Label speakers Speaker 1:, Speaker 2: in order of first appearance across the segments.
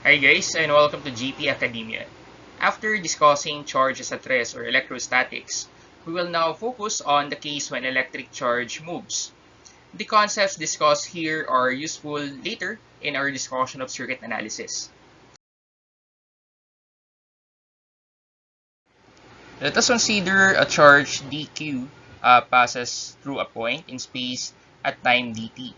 Speaker 1: Hi guys, and welcome to GP Academia. After discussing charges at rest or electrostatics, we will now focus on the case when electric charge moves. The concepts discussed here are useful later in our discussion of circuit analysis. Let us consider a charge dq passes through a point in space at time dt.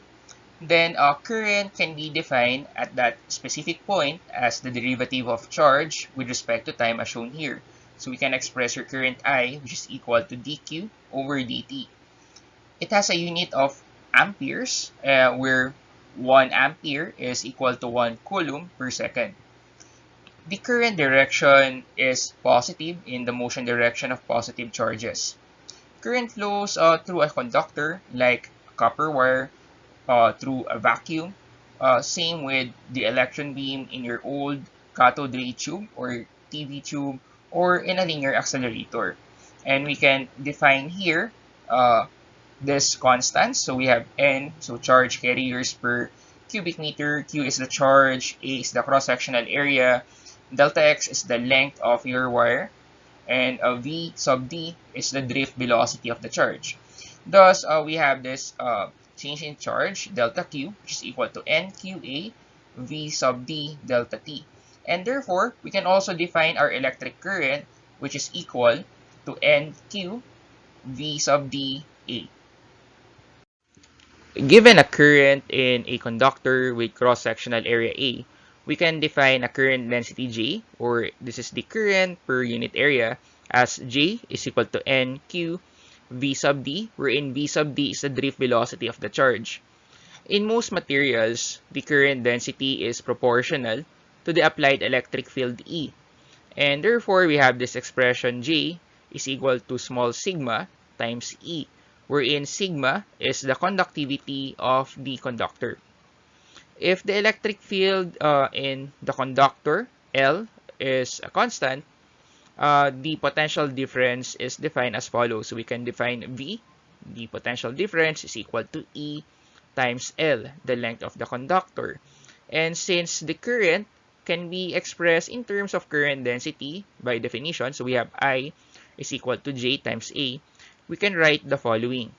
Speaker 1: Then a current can be defined at that specific point as the derivative of charge with respect to time as shown here. So we can express your current I, which is equal to dq over dt. It has a unit of amperes, where 1 ampere is equal to 1 coulomb per second. The current direction is positive in the motion direction of positive charges. Current flows through a conductor like a copper wire, through a vacuum. Same with the electron beam in your old cathode ray tube or TV tube or in a linear accelerator. And we can define here this constant. So we have N, so charge carriers per cubic meter. Q is the charge, A is the cross-sectional area, delta X is the length of your wire, and V sub D is the drift velocity of the charge. Thus, we have this change in charge, delta Q, which is equal to NQA V sub D delta T. And therefore, we can also define our electric current, which is equal to NQ V sub D A. Given a current in a conductor with cross-sectional area A, we can define a current density J, or this is the current per unit area, as J is equal to NQ V sub D, wherein V sub D is the drift velocity of the charge. In most materials, the current density is proportional to the applied electric field E, and therefore we have this expression J is equal to small sigma times E, wherein sigma is the conductivity of the conductor. If the electric field in the conductor, L, is a constant, the potential difference is defined as follows. So we can define V, the potential difference, is equal to E times L, the length of the conductor. And since the current can be expressed in terms of current density by definition, so we have I is equal to J times A, we can write the following.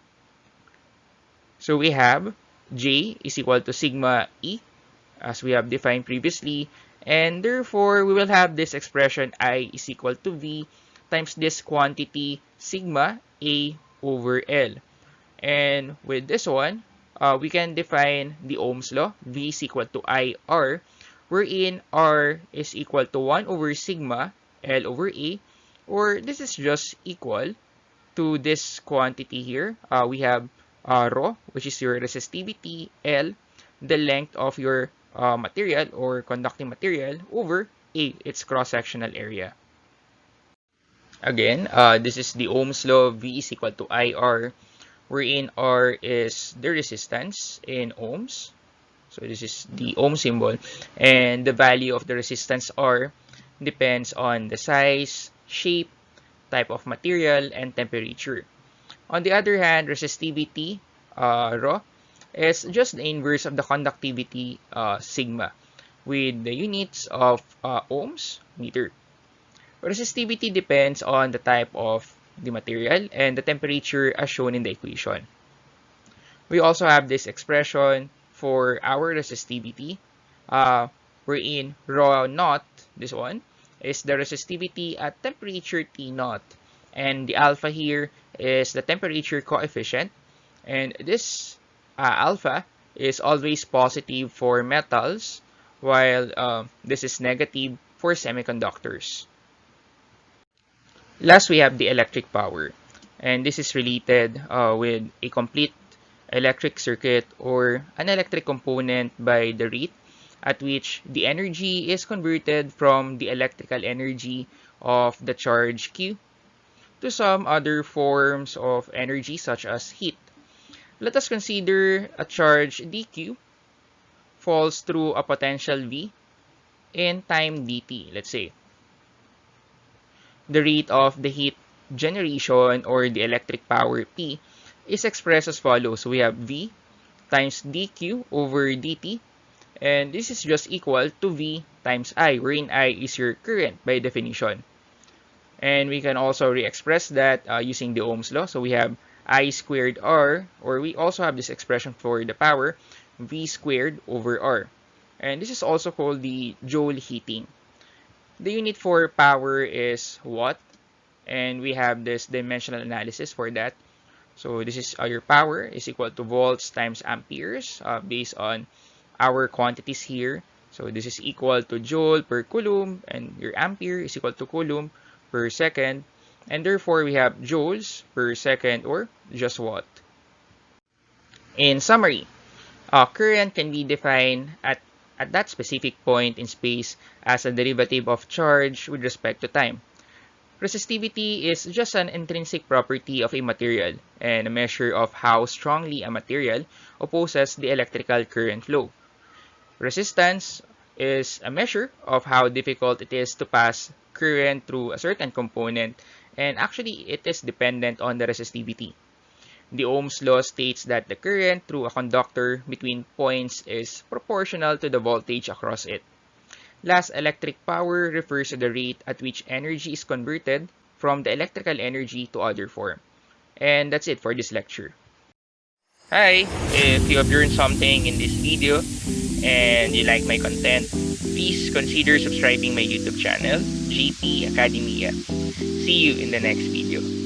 Speaker 1: So we have J is equal to sigma E, as we have defined previously, and therefore we will have this expression I is equal to V times this quantity sigma A over L. And with this one, we can define the Ohm's law, V is equal to IR, wherein R is equal to 1 over sigma L over A, or this is just equal to this quantity here. We have rho, which is your resistivity, L, the length of your material or conducting material, over A, its cross-sectional area. Again, this is the Ohm's law, V is equal to IR, wherein R is the resistance in ohms. So this is the ohm symbol. And the value of the resistance R depends on the size, shape, type of material, and temperature. On the other hand, resistivity, rho, is just the inverse of the conductivity, sigma, with the units of ohms, meter. Resistivity depends on the type of the material and the temperature as shown in the equation. We also have this expression for our resistivity, wherein rho naught, this one, is the resistivity at temperature T naught. And the alpha here is the temperature coefficient. And this alpha is always positive for metals, while this is negative for semiconductors. Last, we have the electric power. And this is related with a complete electric circuit or an electric component by the rate at which the energy is converted from the electrical energy of the charge Q to some other forms of energy such as heat. Let us consider a charge dq falls through a potential V in time dt, let's say. The rate of the heat generation or the electric power P is expressed as follows. So we have V times dq over dt, And this is just equal to V times I, wherein I is your current by definition. And we can also re-express that using the Ohm's law. So we have I squared R, or we also have this expression for the power, V squared over R. And this is also called the Joule heating. The unit for power is watt, and we have this dimensional analysis for that. So this is your power is equal to volts times amperes based on our quantities here. So this is equal to joule per coulomb, and your ampere is equal to coulomb per second. And therefore, we have joules per second, or just watt. In summary, current can be defined at that specific point in space as a derivative of charge with respect to time. Resistivity is just an intrinsic property of a material and a measure of how strongly a material opposes the electrical current flow. Resistance is a measure of how difficult it is to pass current through a certain component, and actually it is dependent on the resistivity. The Ohm's law states that the current through a conductor between points is proportional to the voltage across it. Last, electric power refers to the rate at which energy is converted from the electrical energy to other form. And that's it for this lecture. Hi! If you have learned something in this video and you like my content, please consider subscribing my YouTube channel, GP Academia. See you in the next video.